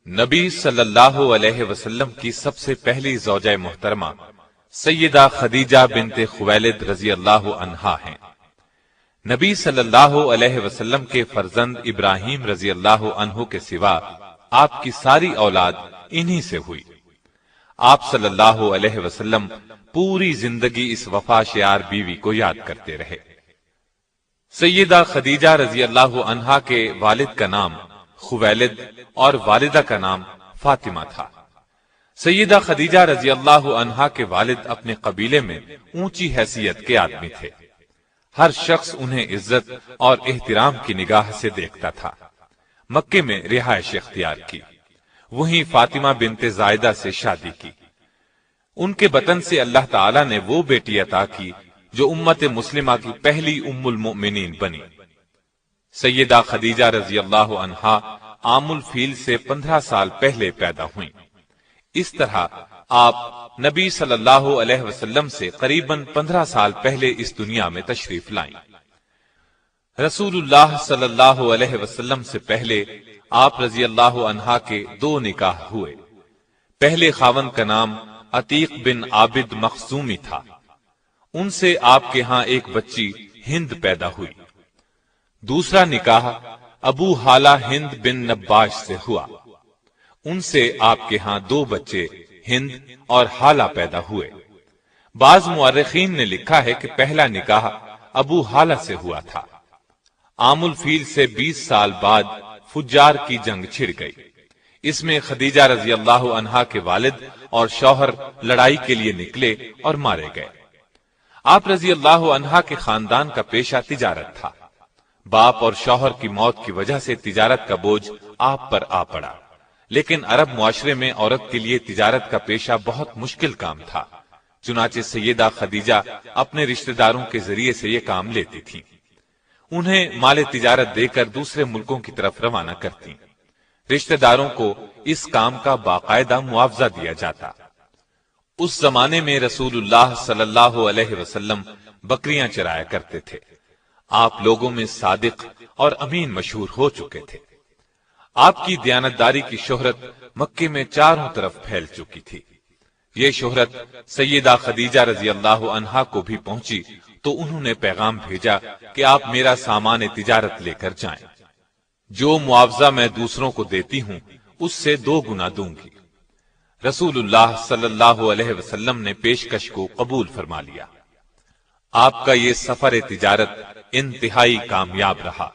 نبی صلی اللہ علیہ وسلم کی سب سے پہلی زوجہ محترمہ سیدہ خدیجہ بنت خویلد رضی اللہ عنہا ہیں۔ نبی صلی اللہ علیہ وسلم کے فرزند ابراہیم رضی اللہ عنہ کے سوا آپ کی ساری اولاد انہی سے ہوئی۔ آپ صلی اللہ علیہ وسلم پوری زندگی اس وفا شیار بیوی کو یاد کرتے رہے۔ سیدہ خدیجہ رضی اللہ عنہا کے والد کا نام خویلد اور والدہ کا نام فاطمہ تھا۔ سیدہ خدیجہ رضی اللہ عنہا کے والد اپنے قبیلے میں اونچی حیثیت کے آدمی تھے۔ ہر شخص انہیں عزت اور احترام کی نگاہ سے دیکھتا تھا۔ مکے میں رہائش اختیار کی، وہیں فاطمہ بنت زائدہ سے شادی کی۔ ان کے بطن سے اللہ تعالی نے وہ بیٹی عطا کی جو امت مسلمہ کی پہلی ام المؤمنین بنی۔ سیدہ خدیجہ رضی اللہ عنہا عام الفیل سے 15 سال پہلے پیدا ہوئیں۔ اس طرح آپ نبی صلی اللہ علیہ وسلم سے قریباً 15 سال پہلے اس دنیا میں تشریف لائیں۔ رسول اللہ صلی اللہ علیہ وسلم سے پہلے آپ رضی اللہ عنہا کے 2 نکاح ہوئے۔ پہلے خاوند کا نام عتیق بن عابد مخزومی تھا۔ ان سے آپ کے ہاں ایک بچی ہند پیدا ہوئی۔ دوسرا نکاح ابو حالہ ہند بن نباش سے ہوا۔ ان سے آپ کے ہاں 2 بچے ہند اور حالہ پیدا ہوئے۔ بعض مورخین نے لکھا ہے کہ پہلا نکاح ابو حالہ سے ہوا تھا۔ عام الفیل سے 20 سال بعد فجار کی جنگ چھڑ گئی۔ اس میں خدیجہ رضی اللہ عنہا کے والد اور شوہر لڑائی کے لیے نکلے اور مارے گئے۔ آپ رضی اللہ عنہا کے خاندان کا پیشہ تجارت تھا۔ باپ اور شوہر کی موت کی وجہ سے تجارت کا بوجھ آپ پر آ پڑا، لیکن عرب معاشرے میں عورت کے لیے تجارت کا پیشہ بہت مشکل کام تھا۔ چنانچہ سیدہ خدیجہ اپنے رشتہ داروں کے ذریعے سے یہ کام لیتی تھیں۔ انہیں مال تجارت دے کر دوسرے ملکوں کی طرف روانہ کرتی۔ رشتہ داروں کو اس کام کا باقاعدہ معاوضہ دیا جاتا۔ اس زمانے میں رسول اللہ صلی اللہ علیہ وسلم بکریاں چرایا کرتے تھے۔ آپ لوگوں میں صادق اور امین مشہور ہو چکے تھے۔ آپ کی دیانتداری کی شہرت مکے میں چاروں طرف پھیل چکی تھی۔ یہ شہرت سیدہ خدیجہ رضی اللہ عنہا کو بھی پہنچی تو انہوں نے پیغام بھیجا کہ آپ میرا سامان تجارت لے کر جائیں۔ جو معاوضہ میں دوسروں کو دیتی ہوں اس سے 2 گنا دوں گی۔ رسول اللہ صلی اللہ علیہ وسلم نے پیشکش کو قبول فرما لیا۔ آپ کا یہ سفر تجارت انتہائی کامیاب رہا۔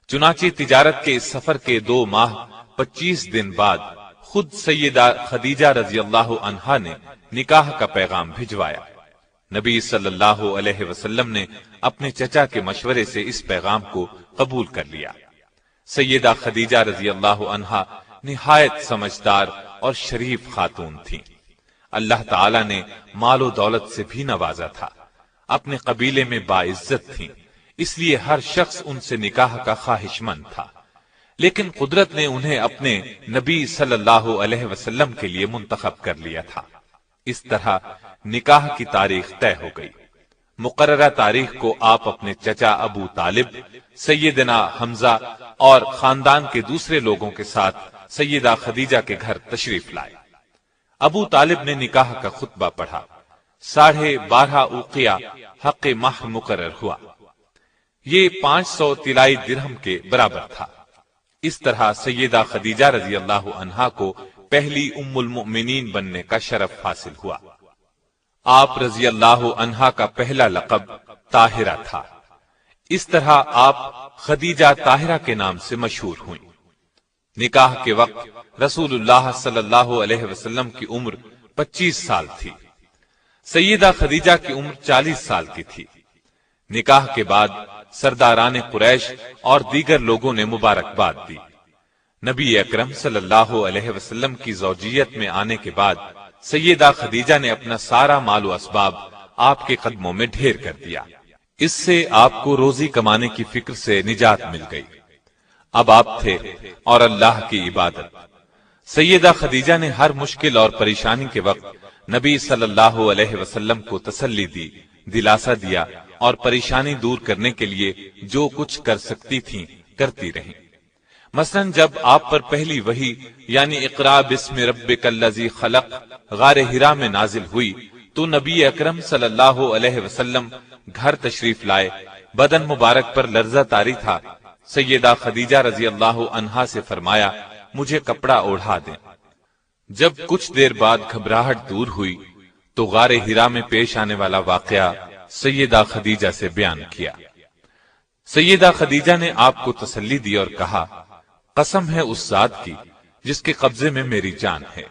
چنانچہ تجارت کے اس سفر کے 2 ماہ 25 دن بعد خود سیدہ خدیجہ رضی اللہ عنہا نے نکاح کا پیغام بھجوایا۔ نبی صلی اللہ علیہ وسلم نے اپنے چچا کے مشورے سے اس پیغام کو قبول کر لیا۔ سیدہ خدیجہ رضی اللہ عنہا نہایت سمجھدار اور شریف خاتون تھیں۔ اللہ تعالی نے مال و دولت سے بھی نوازا تھا۔ اپنے قبیلے میں باعزت تھیں، اس لیے ہر شخص ان سے نکاح کا خواہش مند تھا۔ لیکن قدرت نے انہیں اپنے نبی صلی اللہ علیہ وسلم کے لیے منتخب کر لیا تھا۔ اس طرح نکاح کی تاریخ طے ہو گئی۔ مقررہ تاریخ کو آپ اپنے چچا ابو طالب، سیدنا حمزہ اور خاندان کے دوسرے لوگوں کے ساتھ سیدہ خدیجہ کے گھر تشریف لائے۔ ابو طالب نے نکاح کا خطبہ پڑھا۔ 12.5 اوقیہ حق مہر مقرر ہوا۔ یہ 500 طلائی درہم کے برابر تھا۔ اس طرح سیدہ خدیجہ رضی اللہ عنہا کو پہلی ام المؤمنین بننے کا شرف حاصل ہوا۔ آپ رضی اللہ عنہا کا پہلا لقب طاہرہ تھا۔ اس طرح آپ خدیجہ طاہرہ کے نام سے مشہور ہوئیں۔ نکاح کے وقت رسول اللہ صلی اللہ علیہ وسلم کی عمر 25 سال تھی۔ سیدہ خدیجہ کی عمر 40 سال کی تھی۔ نکاح کے بعد سرداران قریش اور دیگر لوگوں نے مبارکباد دی۔ نبی اکرم صلی اللہ علیہ وسلم کی زوجیت میں آنے کے بعد سیدہ خدیجہ نے اپنا سارا مال و اسباب آپ کے قدموں میں ڈھیر کر دیا۔ اس سے آپ کو روزی کمانے کی فکر سے نجات مل گئی۔ اب آپ تھے اور اللہ کی عبادت۔ سیدہ خدیجہ نے ہر مشکل اور پریشانی کے وقت نبی صلی اللہ علیہ وسلم کو تسلی دی، دلاسا دیا اور پریشانی دور کرنے کے لیے جو کچھ کر سکتی تھیں کرتی رہیں۔ مثلاً جب آپ پر پہلی وحی یعنی اقرا بسم ربک الذی خلق غار حرا میں نازل ہوئی تو نبی اکرم صلی اللہ علیہ وسلم گھر تشریف لائے، بدن مبارک پر لرزہ طاری تھا۔ سیدہ خدیجہ رضی اللہ عنہا سے فرمایا مجھے کپڑا اوڑھا دیں۔ جب کچھ دیر بعد گھبراہٹ دور ہوئی تو غار حرا میں پیش آنے والا واقعہ سیدہ خدیجہ سے بیان کیا۔ سیدہ خدیجہ نے آپ کو تسلی دی اور کہا قسم ہے اس ذات کی جس کے قبضے میں میری جان ہے،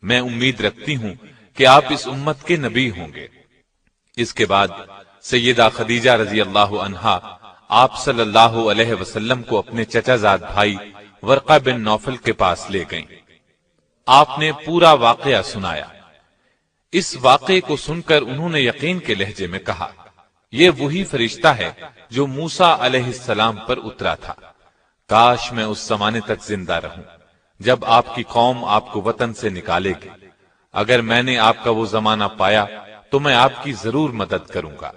میں امید رکھتی ہوں کہ آپ اس امت کے نبی ہوں گے۔ اس کے بعد سیدہ خدیجہ رضی اللہ عنہا آپ صلی اللہ علیہ وسلم کو اپنے چچا زاد بھائی ورقہ بن نوفل کے پاس لے گئیں۔ آپ نے پورا واقعہ سنایا۔ اس واقعے کو سن کر انہوں نے یقین کے لہجے میں کہا یہ وہی فرشتہ ہے جو موسیٰ علیہ السلام پر اترا تھا، کاش میں اس زمانے تک زندہ رہوں جب آپ کی قوم آپ کو وطن سے نکالے گی۔ اگر میں نے آپ کا وہ زمانہ پایا تو میں آپ کی ضرور مدد کروں گا۔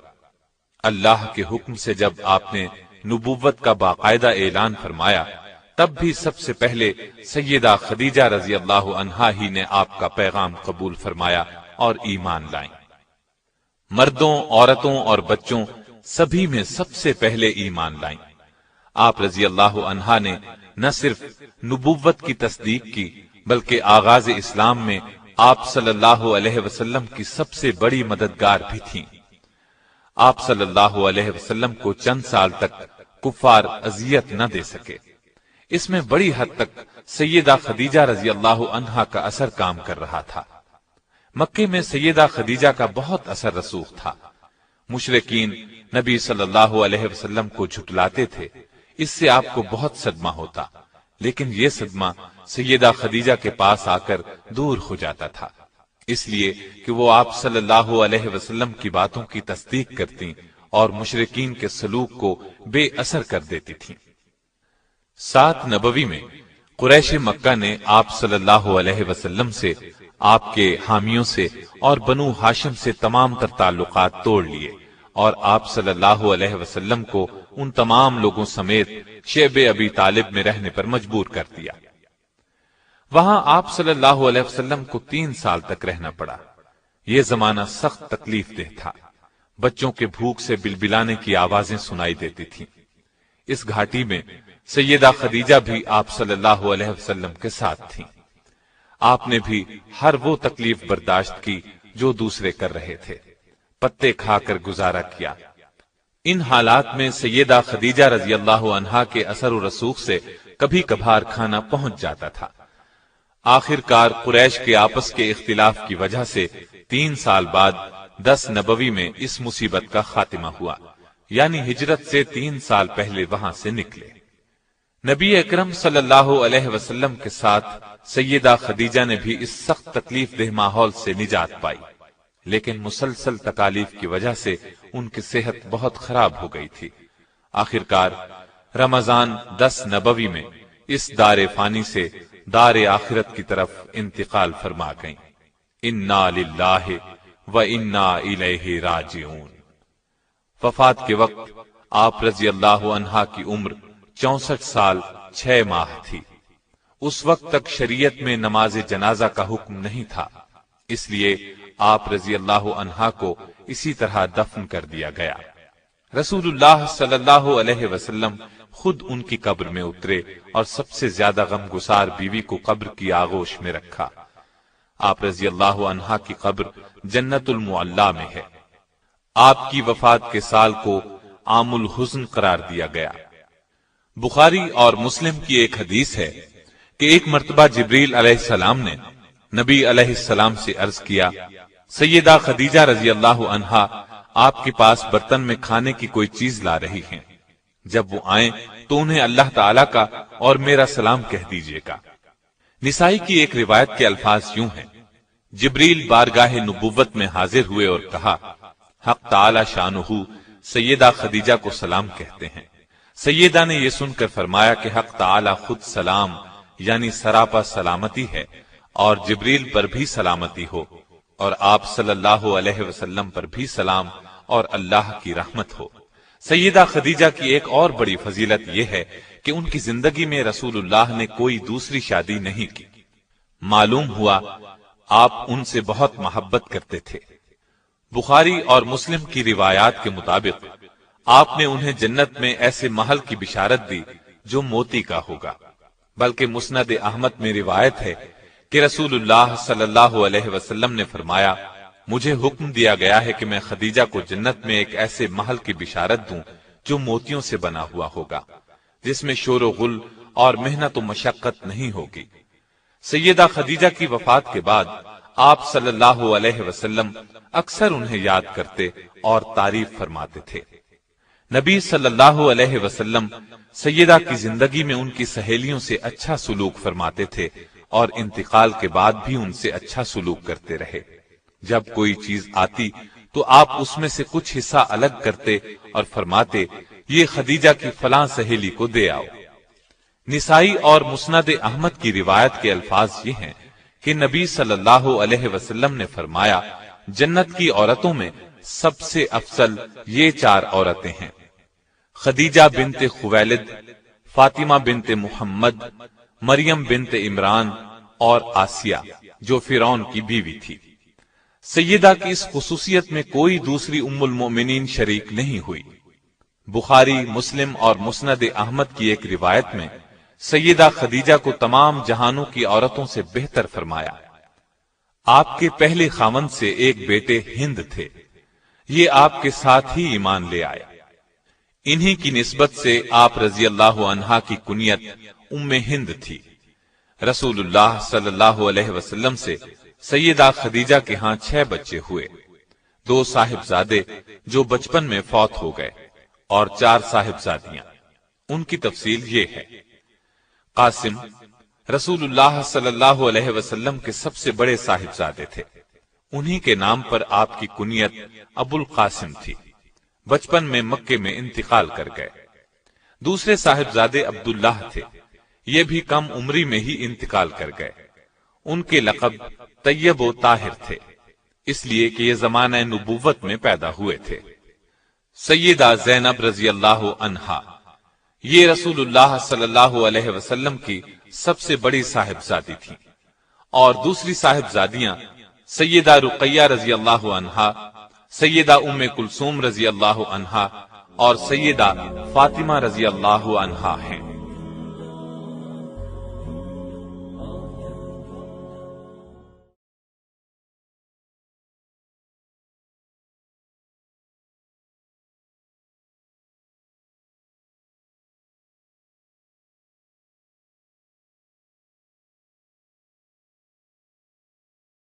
اللہ کے حکم سے جب آپ نے نبوت کا باقاعدہ اعلان فرمایا تب بھی سب سے پہلے سیدہ خدیجہ رضی اللہ عنہا ہی نے آپ کا پیغام قبول فرمایا اور ایمان لائیں۔ مردوں، عورتوں اور بچوں سبھی میں سب سے پہلے ایمان لائیں۔ آپ رضی اللہ عنہا نے نہ صرف نبوت کی تصدیق کی بلکہ آغاز اسلام میں آپ صلی اللہ علیہ وسلم کی سب سے بڑی مددگار بھی تھیں۔ آپ صلی اللہ علیہ وسلم کو چند سال تک کفار اذیت نہ دے سکے۔ اس میں بڑی حد تک سیدہ خدیجہ رضی اللہ عنہا کا اثر کام کر رہا تھا۔ مکے میں سیدہ خدیجہ کا بہت اثر رسوخ تھا۔ مشرکین نبی صلی اللہ علیہ وسلم کو جھٹلاتے تھے، اس سے آپ کو بہت صدمہ ہوتا، لیکن یہ صدمہ سیدہ خدیجہ کے پاس آ کر دور ہو جاتا تھا، اس لیے کہ وہ آپ صلی اللہ علیہ وسلم کی باتوں کی تصدیق کرتی اور مشرکین کے سلوک کو بے اثر کر دیتی تھیں۔ 7 نبوی میں قریش مکہ نے آپ صلی اللہ علیہ وسلم سے، آپ کے حامیوں سے اور بنو ہاشم سے تمام تر تعلقات توڑ لیے اور آپ صلی اللہ علیہ وسلم کو ان تمام لوگوں سمیت شیب ابی طالب میں رہنے پر مجبور کر دیا۔ وہاں آپ صلی اللہ علیہ وسلم کو 3 سال تک رہنا پڑا۔ یہ زمانہ سخت تکلیف دہ تھا، بچوں کے بھوک سے بلبلانے کی آوازیں سنائی دیتی تھیں۔ اس گھاٹی میں سیدہ خدیجہ بھی آپ صلی اللہ علیہ وسلم کے ساتھ تھیں۔ آپ نے بھی ہر وہ تکلیف برداشت کی جو دوسرے کر رہے تھے، پتے کھا کر گزارا کیا۔ ان حالات میں سیدہ خدیجہ رضی اللہ عنہا کے اثر و رسوخ سے کبھی کبھار کھانا پہنچ جاتا تھا۔ آخر کار قریش کے آپس کے اختلاف کی وجہ سے 3 سال بعد 10 نبوی میں اس مصیبت کا خاتمہ ہوا، یعنی ہجرت سے 3 سال پہلے وہاں سے نکلے۔ نبی اکرم صلی اللہ علیہ وسلم کے ساتھ سیدہ خدیجہ نے بھی اس سخت تکلیف دہ ماحول سے نجات پائی، لیکن مسلسل تکالیف کی وجہ سے ان کی صحت بہت خراب ہو گئی تھی۔ آخر کار رمضان 10 نبوی میں اس دار فانی سے دار آخرت کی طرف انتقال فرما گئیں۔ انا للہ و انا الیہ راجعون۔ وفات کے وقت آپ رضی اللہ عنہا کی عمر 64 سال 6 ماہ تھی۔ اس وقت تک شریعت میں نماز جنازہ کا حکم نہیں تھا، اس لیے آپ رضی اللہ عنہا کو اسی طرح دفن کر دیا گیا۔ رسول اللہ صلی اللہ علیہ وسلم خود ان کی قبر میں اترے اور سب سے زیادہ غم گسار بیوی کو قبر کی آغوش میں رکھا۔ آپ رضی اللہ عنہا کی قبر جنت المعلا میں ہے۔ آپ کی وفات کے سال کو عام الحزن قرار دیا گیا۔ بخاری اور مسلم کی ایک حدیث ہے کہ ایک مرتبہ جبریل علیہ السلام نے نبی علیہ السلام سے عرض کیا، سیدہ خدیجہ رضی اللہ عنہا آپ کے پاس برتن میں کھانے کی کوئی چیز لا رہی ہیں، جب وہ آئیں تو انہیں اللہ تعالیٰ کا اور میرا سلام کہہ دیجیے گا۔ نسائی کی ایک روایت کے الفاظ یوں ہیں، جبریل بارگاہ نبوت میں حاضر ہوئے اور کہا، حق تعالی شانہ سیدہ خدیجہ کو سلام کہتے ہیں۔ سیدہ نے یہ سن کر فرمایا کہ حق تعالی خود سلام یعنی سراپا سلامتی ہے اور جبریل پر بھی سلامتی ہو، اور آپ صلی اللہ علیہ وسلم پر بھی سلام اور اللہ کی رحمت ہو۔ سیدہ خدیجہ کی ایک اور بڑی فضیلت یہ ہے کہ ان کی زندگی میں رسول اللہ نے کوئی دوسری شادی نہیں کی۔ معلوم ہوا آپ ان سے بہت محبت کرتے تھے۔ بخاری اور مسلم کی روایات کے مطابق آپ نے انہیں جنت میں ایسے محل کی بشارت دی جو موتی کا ہوگا، بلکہ مسند احمد میں روایت ہے کہ رسول اللہ صلی اللہ علیہ وسلم نے فرمایا، مجھے حکم دیا گیا ہے کہ میں خدیجہ کو جنت میں ایک ایسے محل کی بشارت دوں جو موتیوں سے بنا ہوا ہوگا، جس میں شور و غل اور محنت و مشقت نہیں ہوگی۔ سیدہ خدیجہ کی وفات کے بعد آپ صلی اللہ علیہ وسلم اکثر انہیں یاد کرتے اور تعریف فرماتے تھے۔ نبی صلی اللہ علیہ وسلم سیدہ کی زندگی میں ان کی سہیلیوں سے اچھا سلوک فرماتے تھے اور انتقال کے بعد بھی ان سے اچھا سلوک کرتے رہے۔ جب کوئی چیز آتی تو آپ اس میں سے کچھ حصہ الگ کرتے اور فرماتے، یہ خدیجہ کی فلاں سہیلی کو دے آؤ۔ نسائی اور مسند احمد کی روایت کے الفاظ یہ ہیں کہ نبی صلی اللہ علیہ وسلم نے فرمایا، جنت کی عورتوں میں سب سے افضل یہ 4 عورتیں ہیں: خدیجہ بنت خویلد، فاطمہ بنت محمد، مریم بنت عمران اور آسیہ جو فرعون کی بیوی تھی۔ سیدہ کی اس خصوصیت میں کوئی دوسری ام المؤمنین شریک نہیں ہوئی۔ بخاری، مسلم اور مسند احمد کی ایک روایت میں سیدہ خدیجہ کو تمام جہانوں کی عورتوں سے بہتر فرمایا۔ آپ کے پہلے خاوند سے ایک بیٹے ہند تھے، یہ آپ کے ساتھ ہی ایمان لے آئے۔ انہی کی نسبت سے آپ رضی اللہ عنہا کی کنیت ام ہند تھی۔ رسول اللہ صلی اللہ علیہ وسلم سے سیدہ خدیجہ کے ہاں 6 بچے ہوئے، 2 صاحبزادے جو بچپن میں فوت ہو گئے اور 4 صاحبزادیاں۔ ان کی تفصیل یہ ہے: قاسم رسول اللہ صلی اللہ علیہ وسلم کے سب سے بڑے صاحبزادے تھے، انہی کے نام پر آپ کی کنیت ابو القاسم تھی۔ بچپن میں مکے میں انتقال کر گئے۔ دوسرے صاحبزادے عبداللہ تھے، یہ بھی کم عمری میں ہی انتقال کر گئے۔ ان کے لقب طیب و طاہر تھے، اس لیے کہ یہ زمانہ نبوت میں پیدا ہوئے تھے۔ سیدہ زینب رضی اللہ عنہا، یہ رسول اللہ صلی اللہ علیہ وسلم کی سب سے بڑی صاحبزادی تھی، اور دوسری صاحبزادیاں سیدہ رقیہ رضی اللہ عنہا، سیدہ ام کلثوم رضی اللہ عنہا اور سیدہ فاطمہ رضی اللہ عنہا ہیں۔